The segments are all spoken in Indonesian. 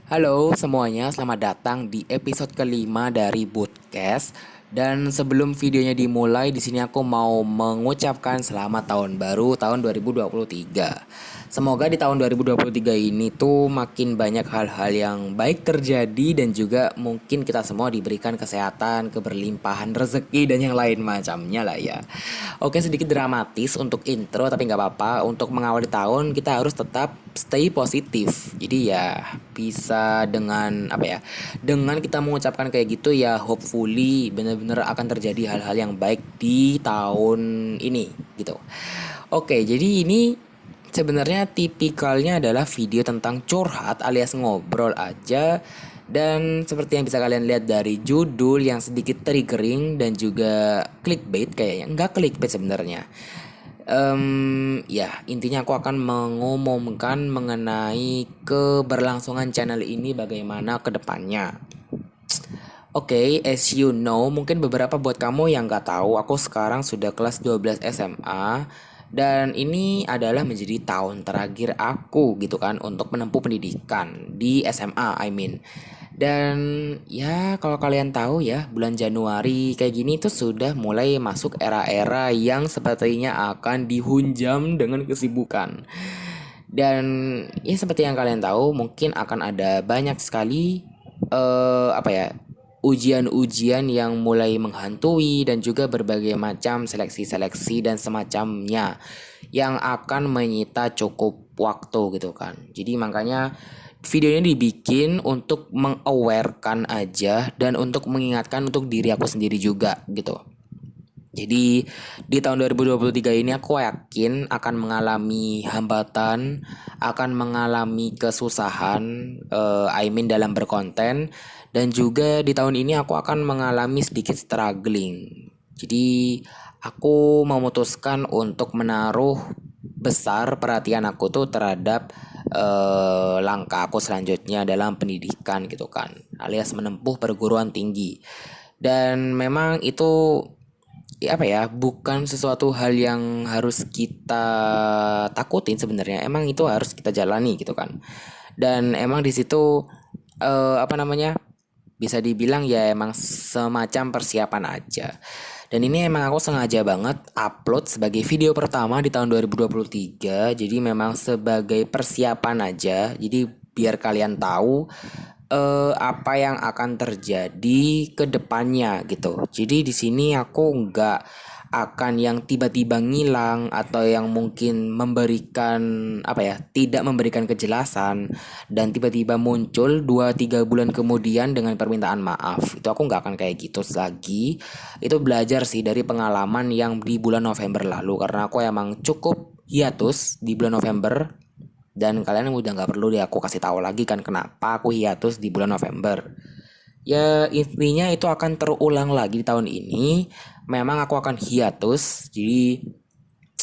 Halo semuanya, selamat datang di episode kelima dari Bootcast. Dan sebelum videonya dimulai, di sini aku mau mengucapkan selamat tahun baru tahun 2023. Semoga di tahun 2023 ini tuh makin banyak hal-hal yang baik terjadi dan juga mungkin kita semua diberikan kesehatan, keberlimpahan rezeki dan yang lain macamnya lah ya. Oke, sedikit dramatis untuk intro tapi nggak apa-apa. Untuk mengawali tahun kita harus tetap stay positif. Jadi ya bisa dengan apa ya? Dengan kita mengucapkan kayak gitu ya hopefully benar-benar akan terjadi hal-hal yang baik di tahun ini gitu. Oke, jadi ini sebenarnya tipikalnya adalah video tentang curhat alias ngobrol aja. Dan seperti yang bisa kalian lihat dari judul yang sedikit triggering dan juga clickbait, kayaknya nggak clickbait sebenarnya. Ya intinya aku akan mengumumkan mengenai keberlangsungan channel ini bagaimana ke depannya. Oke, as you know, mungkin beberapa buat kamu yang nggak tahu, aku sekarang sudah kelas 12 SMA dan ini adalah menjadi tahun terakhir aku gitu kan untuk menempuh pendidikan di SMA, I mean. Dan ya kalau kalian tahu ya, bulan Januari kayak gini tuh sudah mulai masuk era-era yang sepertinya akan dihunjam dengan kesibukan. Dan ya seperti yang kalian tahu, mungkin akan ada banyak sekali apa ya, ujian-ujian yang mulai menghantui dan juga berbagai macam seleksi-seleksi dan semacamnya yang akan menyita cukup waktu gitu kan. Jadi makanya video ini dibikin untuk mengawarekan aja dan untuk mengingatkan untuk diri aku sendiri juga gitu. Jadi di tahun 2023 ini aku yakin akan mengalami hambatan, akan mengalami kesusahan, I mean dalam berkonten, dan juga di tahun ini aku akan mengalami sedikit struggling. Jadi aku memutuskan untuk menaruh besar perhatian aku tuh terhadap langkah aku selanjutnya dalam pendidikan gitu kan, alias menempuh perguruan tinggi. Dan memang itu ya apa ya, bukan sesuatu hal yang harus kita takutin sebenarnya, emang itu harus kita jalani gitu kan. Dan emang di situ apa namanya, bisa dibilang ya emang semacam persiapan aja. Dan ini emang aku sengaja banget upload sebagai video pertama di tahun 2023. Jadi memang sebagai persiapan aja. Jadi biar kalian tahu apa yang akan terjadi ke depannya gitu. Jadi di sini aku nggak akan yang tiba-tiba ngilang atau yang mungkin memberikan apa ya, tidak memberikan kejelasan dan tiba-tiba muncul 2-3 bulan kemudian dengan permintaan maaf. Itu aku nggak akan kayak gitu lagi. Itu belajar sih dari pengalaman yang di bulan November lalu, karena aku emang cukup hiatus di bulan November. Dan kalian udah nggak perlu deh aku kasih tahu lagi kan kenapa aku hiatus di bulan November. Ya intinya itu akan terulang lagi di tahun ini. Memang aku akan hiatus. Jadi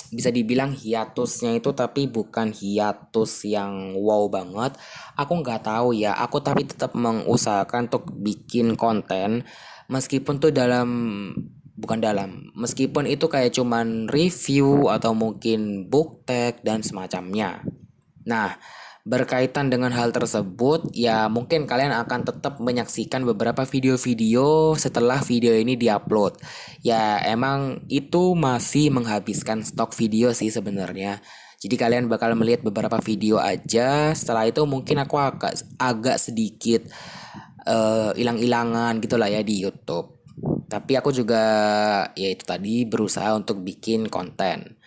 bisa dibilang hiatusnya itu tapi bukan hiatus yang wow banget. Aku nggak tahu ya. Aku tapi tetap mengusahakan untuk bikin konten meskipun tuh dalam, bukan dalam, meskipun itu kayak cuman review atau mungkin book tag dan semacamnya. Nah, berkaitan dengan hal tersebut, ya mungkin kalian akan tetap menyaksikan beberapa video-video setelah video ini diupload. Ya, emang itu masih menghabiskan stok video sih sebenarnya. Jadi kalian bakal melihat beberapa video aja. Setelah itu mungkin aku agak sedikit hilang-hilangan gitulah ya di YouTube. Tapi aku juga ya itu tadi berusaha untuk bikin konten.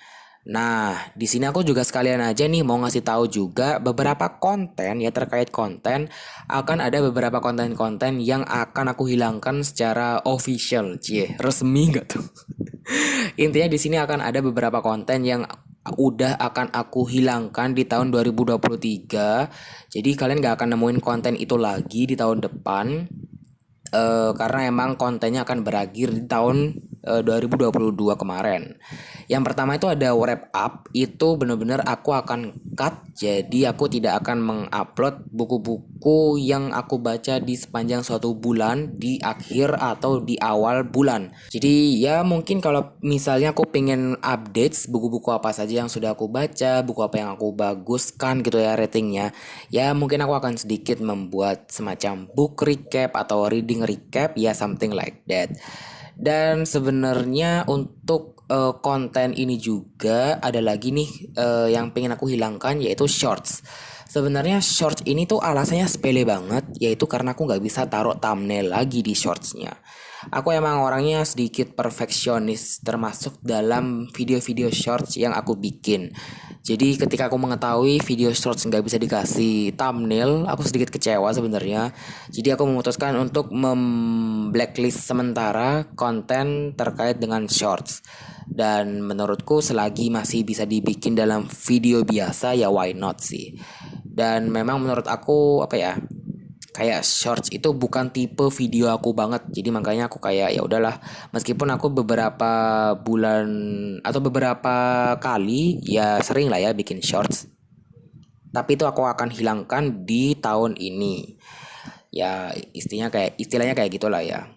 Nah, di sini aku juga sekalian aja nih mau ngasih tahu juga beberapa konten ya, terkait konten akan ada beberapa konten-konten yang akan aku hilangkan secara official, cie, resmi nggak tuh? Intinya di sini akan ada beberapa konten yang udah akan aku hilangkan di tahun 2023. Jadi kalian nggak akan nemuin konten itu lagi di tahun depan. Karena emang kontennya akan berakhir di tahun 2022 kemarin. Yang pertama itu ada wrap up, itu bener-bener aku akan cut, jadi aku tidak akan mengupload buku-buku yang aku baca di sepanjang suatu bulan di akhir atau di awal bulan. Jadi ya mungkin kalau misalnya aku pengen update buku-buku apa saja yang sudah aku baca, buku apa yang aku baguskan gitu ya ratingnya, ya mungkin aku akan sedikit membuat semacam book recap atau reading recap ya, something like that. Dan sebenarnya untuk konten ini juga ada lagi nih yang pengen aku hilangkan, yaitu shorts. Sebenarnya shorts ini tuh alasannya sepele banget, yaitu karena aku nggak bisa taruh thumbnail lagi di shortsnya. Aku emang orangnya sedikit perfeksionis termasuk dalam video-video shorts yang aku bikin. Jadi ketika aku mengetahui video shorts nggak bisa dikasih thumbnail, aku sedikit kecewa sebenarnya. Jadi aku memutuskan untuk blacklist sementara konten terkait dengan shorts. Dan menurutku selagi masih bisa dibikin dalam video biasa ya why not sih. Dan memang menurut aku apa ya, kayak shorts itu bukan tipe video aku banget, jadi makanya aku kayak ya udahlah, meskipun aku beberapa bulan atau beberapa kali ya sering lah ya bikin shorts, tapi itu aku akan hilangkan di tahun ini ya, istilahnya kayak gitulah ya.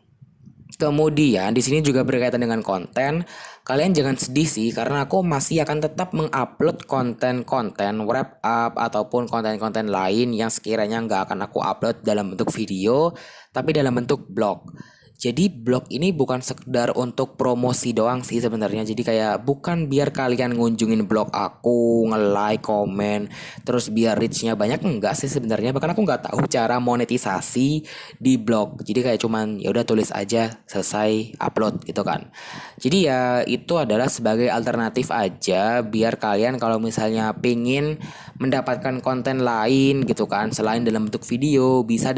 Kemudian di sini juga berkaitan dengan konten. Kalian jangan sedih sih karena aku masih akan tetap mengupload konten-konten wrap up ataupun konten-konten lain yang sekiranya nggak akan aku upload dalam bentuk video, tapi dalam bentuk blog. Jadi blog ini bukan sekedar untuk promosi doang sih sebenarnya. Jadi kayak bukan biar kalian ngunjungin blog aku, nge-like, komen, terus biar reach-nya banyak, enggak sih sebenarnya. Bahkan aku nggak tahu cara monetisasi di blog. Jadi kayak cuman ya udah tulis aja, selesai upload gitu kan. Jadi ya itu adalah sebagai alternatif aja biar kalian kalau misalnya pingin mendapatkan konten lain gitu kan selain dalam bentuk video, bisa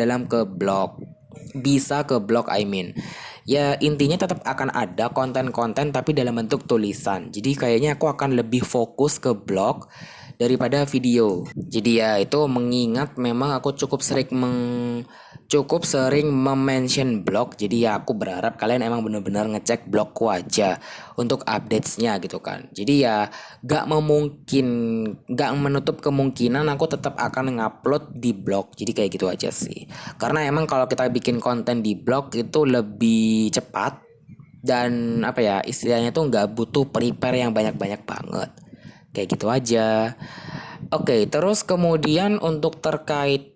ke blog I mean. Ya intinya tetap akan ada konten-konten tapi dalam bentuk tulisan. Jadi kayaknya aku akan lebih fokus ke blog daripada video. Jadi ya itu mengingat memang aku cukup sering mention blog. Jadi ya aku berharap kalian emang bener-bener ngecek blogku aja untuk updatesnya gitu kan. Jadi ya gak menutup kemungkinan aku tetap akan ngupload di blog. Jadi kayak gitu aja sih. Karena emang kalau kita bikin konten di blog itu lebih cepat dan apa ya, istilahnya tuh nggak butuh prepare yang banyak-banyak banget. Kayak gitu aja. Oke, terus kemudian untuk terkait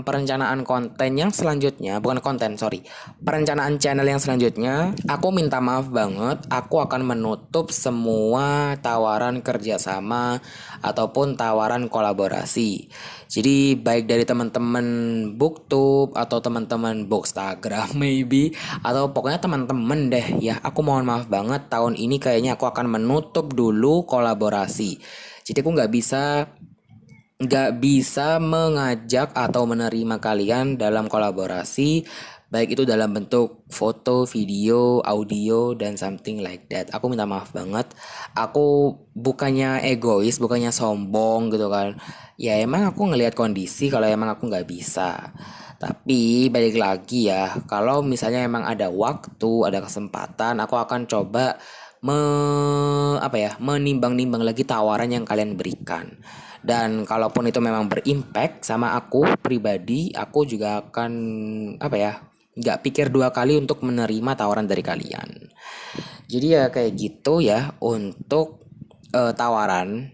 perencanaan konten yang selanjutnya, bukan konten, sorry, perencanaan channel yang selanjutnya, aku minta maaf banget, aku akan menutup semua tawaran kerjasama ataupun tawaran kolaborasi. Jadi baik dari teman-teman booktube atau teman-teman bookstagram maybe, atau pokoknya teman-teman deh ya, aku mohon maaf banget tahun ini kayaknya aku akan menutup dulu kolaborasi. Jadi aku nggak bisa mengajak atau menerima kalian dalam kolaborasi, baik itu dalam bentuk foto, video, audio, dan something like that. Aku minta maaf banget. Aku bukannya egois, bukannya sombong gitu kan. Ya emang aku ngelihat kondisi kalau emang aku nggak bisa. Tapi balik lagi ya, kalau misalnya emang ada waktu, ada kesempatan, aku akan coba menimbang-nimbang lagi tawaran yang kalian berikan. Dan kalaupun itu memang berimpact sama aku pribadi, aku juga akan nggak pikir dua kali untuk menerima tawaran dari kalian. Jadi ya kayak gitu ya untuk tawaran.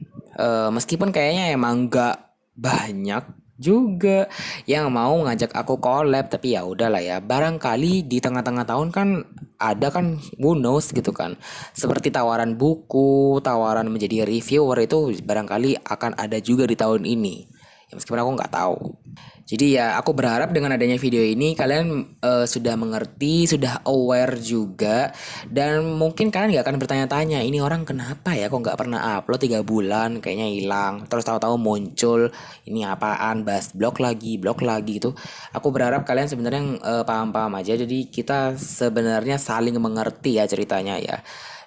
Meskipun kayaknya emang nggak banyak juga yang mau ngajak aku collab, tapi ya udahlah ya, barangkali di tengah-tengah tahun kan ada kan, who knows gitu kan, seperti tawaran buku, tawaran menjadi reviewer itu barangkali akan ada juga di tahun ini ya, meskipun aku nggak tahu. Jadi ya aku berharap dengan adanya video ini kalian sudah mengerti, sudah aware juga, dan mungkin kalian gak akan bertanya-tanya ini orang kenapa ya kok gak pernah upload 3 bulan, kayaknya hilang, terus tahu-tahu muncul ini apaan, bahas blog lagi gitu. Aku berharap kalian sebenarnya paham-paham aja, jadi kita sebenarnya saling mengerti ya ceritanya ya.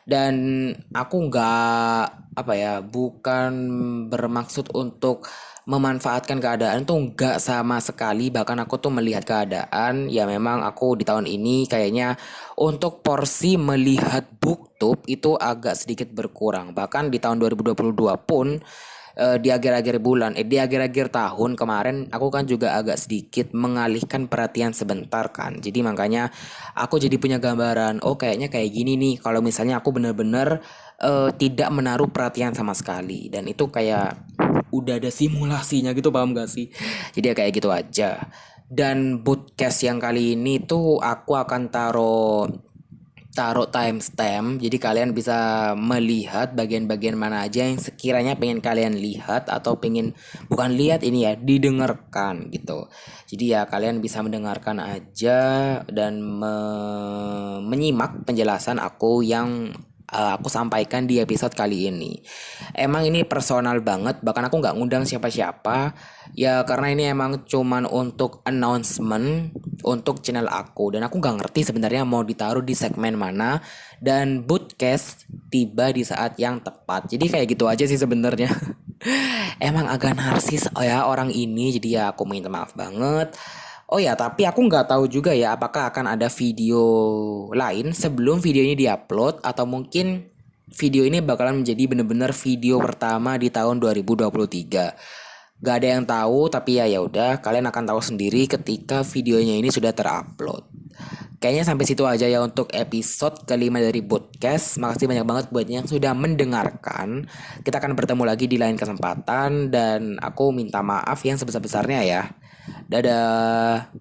Dan aku nggak apa ya, bukan bermaksud untuk memanfaatkan keadaan tuh nggak sama sekali. Bahkan aku tuh melihat keadaan ya, memang aku di tahun ini kayaknya untuk porsi melihat booktube itu agak sedikit berkurang. Bahkan di tahun 2022 pun di akhir-akhir tahun kemarin aku kan juga agak sedikit mengalihkan perhatian sebentar kan. Jadi makanya aku jadi punya gambaran, oh kayaknya kayak gini nih kalau misalnya aku bener-bener tidak menaruh perhatian sama sekali. Dan itu kayak udah ada simulasinya gitu, paham gak sih? Jadi ya kayak gitu aja. Dan podcast yang kali ini tuh aku akan taruh taruh timestamp, jadi kalian bisa melihat bagian-bagian mana aja yang sekiranya pengen kalian lihat atau pengen, bukan lihat ini ya, didengarkan gitu. Jadi ya kalian bisa mendengarkan aja dan menyimak penjelasan aku yang aku sampaikan di episode kali ini. Emang ini personal banget, bahkan aku nggak ngundang siapa-siapa ya, karena ini emang cuman untuk announcement untuk channel aku, dan aku nggak ngerti sebenarnya mau ditaruh di segmen mana, dan Bootcast tiba di saat yang tepat. Jadi kayak gitu aja sih sebenarnya. Emang agak narsis oh ya orang ini, jadi ya aku minta maaf banget. Oh ya, tapi aku nggak tahu juga ya apakah akan ada video lain sebelum video ini diupload, atau mungkin video ini bakalan menjadi bener-bener video pertama di tahun 2023. Gak ada yang tahu, tapi ya udah, kalian akan tahu sendiri ketika videonya ini sudah terupload. Kayaknya sampai situ aja ya untuk episode kelima dari podcast. Makasih banyak banget buat yang sudah mendengarkan. Kita akan bertemu lagi di lain kesempatan, dan aku minta maaf yang sebesar-besarnya ya. Dadah.